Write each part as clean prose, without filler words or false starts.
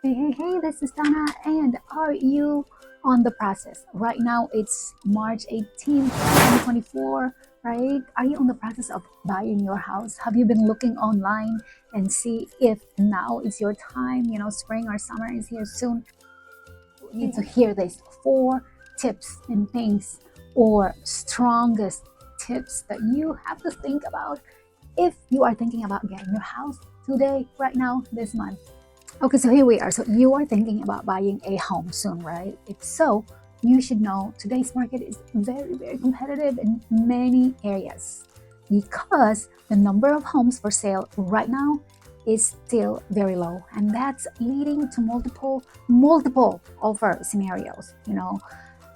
Hey, this is Donna, and are you on the process? Right now, it's March 18th, 2024, right? Are you on the process of buying your house? Have you been looking online and see if now is your time? Spring or summer is here soon. You need to hear this 4 tips and things or strongest tips that you have to think about if you are thinking about getting your house today, right now, this month. Okay, so here we are. So you are thinking about buying a home soon, right? If so, you should know today's market is very, very competitive in many areas because the number of homes for sale right now is still very low, and that's leading to multiple offer scenarios.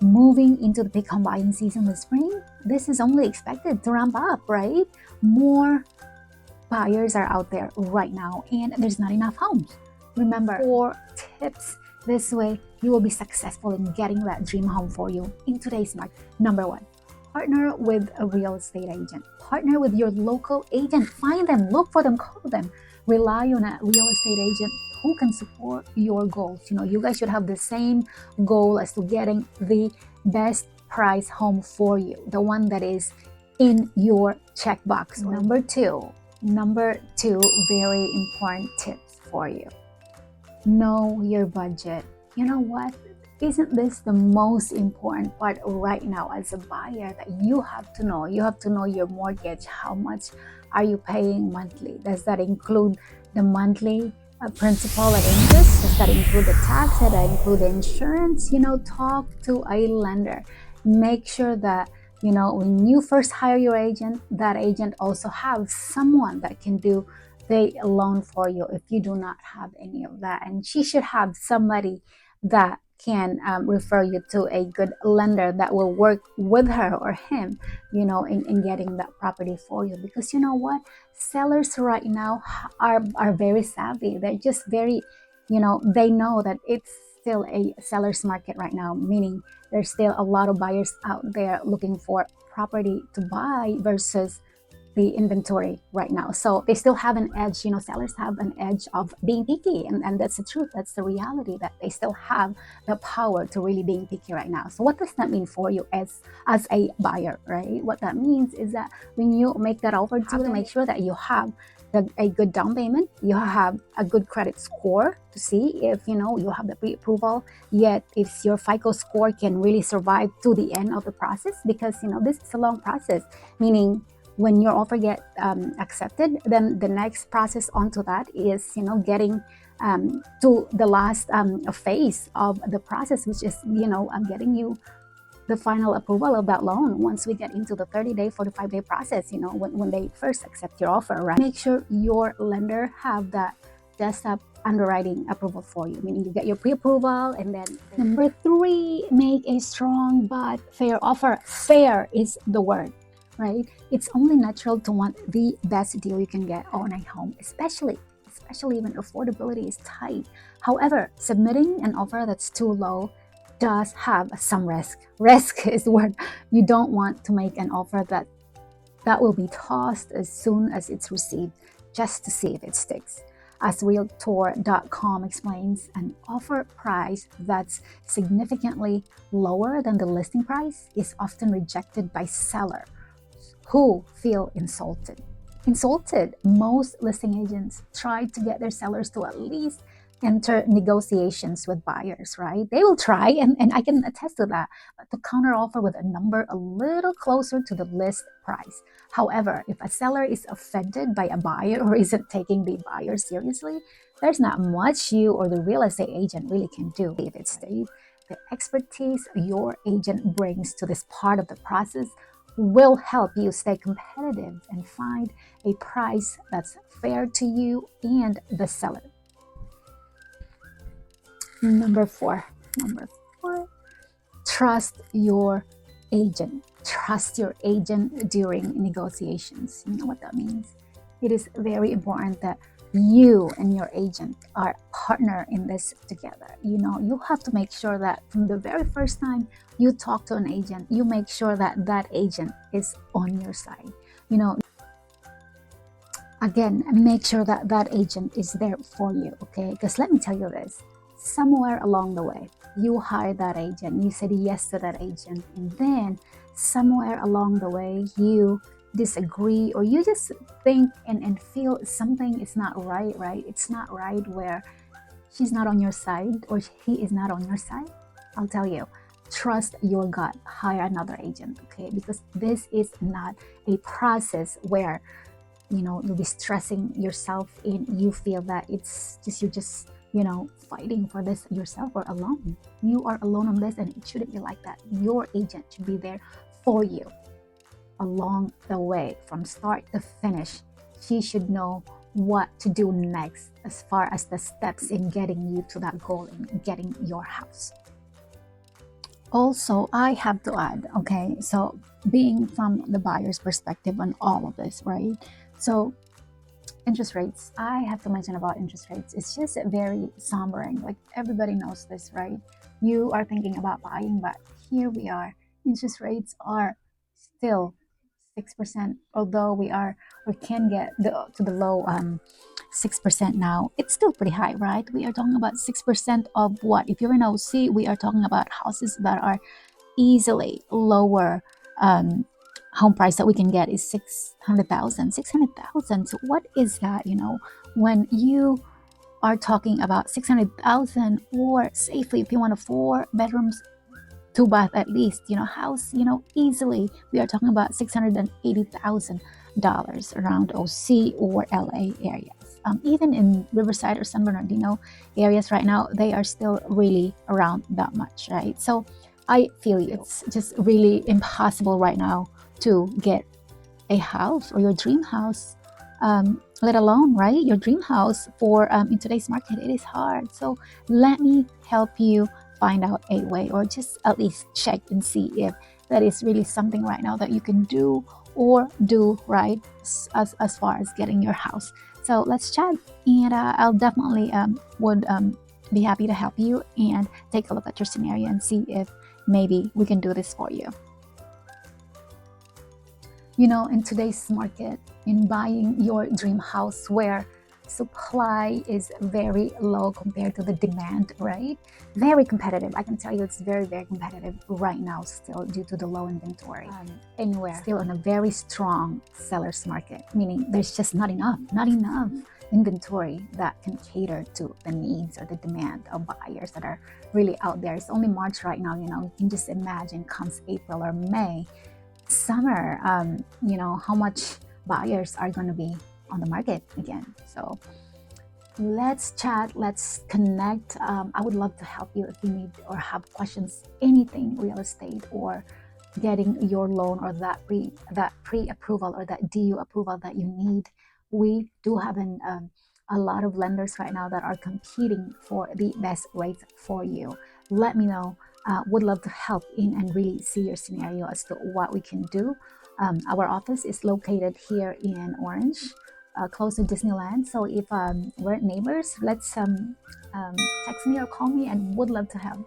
Moving into the peak home buying season this spring, this is only expected to ramp up, right? More buyers are out there right now, and there's not enough homes. Remember 4 tips. This way, you will be successful in getting that dream home for you in today's market. Number 1, partner with a real estate agent. Partner with your local agent. Find them, look for them, call them. Rely on a real estate agent who can support your goals. You guys should have the same goal as to getting the best price home for you, the one that is in your checkbox. Number two, very important tips for you. Know your budget. You know what? Isn't this the most important part right now as a buyer that you have to know? You have to know your mortgage. How much are you paying monthly? Does that include the monthly principal and interest? Does that include the tax? Does that include the insurance? Talk to a lender. Make sure that when you first hire your agent, that agent also have someone that can do the loan for you if you do not have any of that. And she should have somebody that can refer you to a good lender that will work with her or him, in getting that property for you. Because you know what? Sellers right now are very savvy. They're just very, they know that it's still a seller's market right now, meaning there's still a lot of buyers out there looking for property to buy versus the inventory right now. So they still have an edge. Sellers have an edge of being picky, and that's the truth. That's the reality, that they still have the power to really being picky right now. So what does that mean for you as a buyer, right? What that means is that when you make that offer to them, make sure that you have a good down payment, you have a good credit score to see if you have the pre-approval, yet if your FICO score can really survive to the end of the process, because this is a long process, meaning when your offer get accepted, then the next process onto that is getting to the last phase of the process, which is getting you the final approval of that loan. Once we get into the 30-day, 45-day process, when they first accept your offer, right? Make sure your lender have that desktop underwriting approval for you, meaning you get your pre-approval. And then number 3, make a strong but fair offer. Fair is the word, right? It's only natural to want the best deal you can get on a home, especially when affordability is tight. However, submitting an offer that's too low does have some risk. Risk is the word. You don't want to make an offer that will be tossed as soon as it's received, just to see if it sticks. As Realtor.com explains, an offer price that's significantly lower than the listing price is often rejected by sellers who feel insulted. Most listing agents try to get their sellers to at least enter negotiations with buyers, right? They will try, and I can attest to that, but to counter offer with a number a little closer to the list price. However, if a seller is offended by a buyer or isn't taking the buyer seriously, there's not much you or the real estate agent really can do. If it's the expertise your agent brings to this part of the process will help you stay competitive and find a price that's fair to you and the seller. Number four, trust your agent. Trust your agent during negotiations. You know what that means? It is very important that you and your agent are partner in this together. You have to make sure that from the very first time you talk to an agent, you make sure that that agent is on your side. Again, make sure that that agent is there for you, okay? Because let me tell you this, somewhere along the way, you hired that agent, you said yes to that agent, and then somewhere along the way, you disagree, or you just think and feel something is not right, right? It's not right where she's not on your side or he is not on your side. I'll tell you, trust your gut, hire another agent, okay? Because this is not a process where you'll be stressing yourself and you feel that it's just you're just fighting for this yourself or alone. You are alone on this, and it shouldn't be like that. Your agent should be there for you along the way from start to finish. She should know what to do next as far as the steps in getting you to that goal, in getting your house. Also, I have to add, okay, so being from the buyer's perspective on all of this, right? So interest rates, I have to mention about interest rates. It's just very sombering. Like, everybody knows this, right? You are thinking about buying, but here we are. Interest rates are still 6%, although we can get to the low 6% now. It's still pretty high, right? We are talking about 6% of what? If you're in OC, we are talking about houses that are easily lower. Home price that we can get is 600,000. So what is that? When you are talking about 600,000, or safely, if you want a 4 bedrooms, 2 bath at least, house, easily we are talking about $680,000 around OC or LA areas. Even in Riverside or San Bernardino areas right now, they are still really around that much, right? So I feel you. It's just really impossible right now to get a house or your dream house, let alone, right, your dream house for in today's market. It is hard. So let me help you find out a way, or just at least check and see if that is really something right now that you can do or do right as far as getting your house. So let's chat, and I'll definitely would be happy to help you and take a look at your scenario and see if maybe we can do this for you. In today's market, in buying your dream house, where supply is very low compared to the demand, right? Very competitive. I can tell you it's very, very competitive right now still, due to the low inventory. Anywhere. Still in a very strong seller's market, meaning there's just not enough inventory that can cater to the needs or the demand of buyers that are really out there. It's only March right now, you can just imagine comes April or May, summer, how much buyers are going to be on the market again. So let's chat, let's connect. I would love to help you if you need or have questions, anything real estate or getting your loan, or that pre-approval or that DU approval that you need. We do have a lot of lenders right now that are competing for the best rates for you. Let me know. Would love to help in and really see your scenario as to what we can do. Our office is located here in Orange, close to Disneyland. So if we're neighbors, let's text me or call me, and would love to help.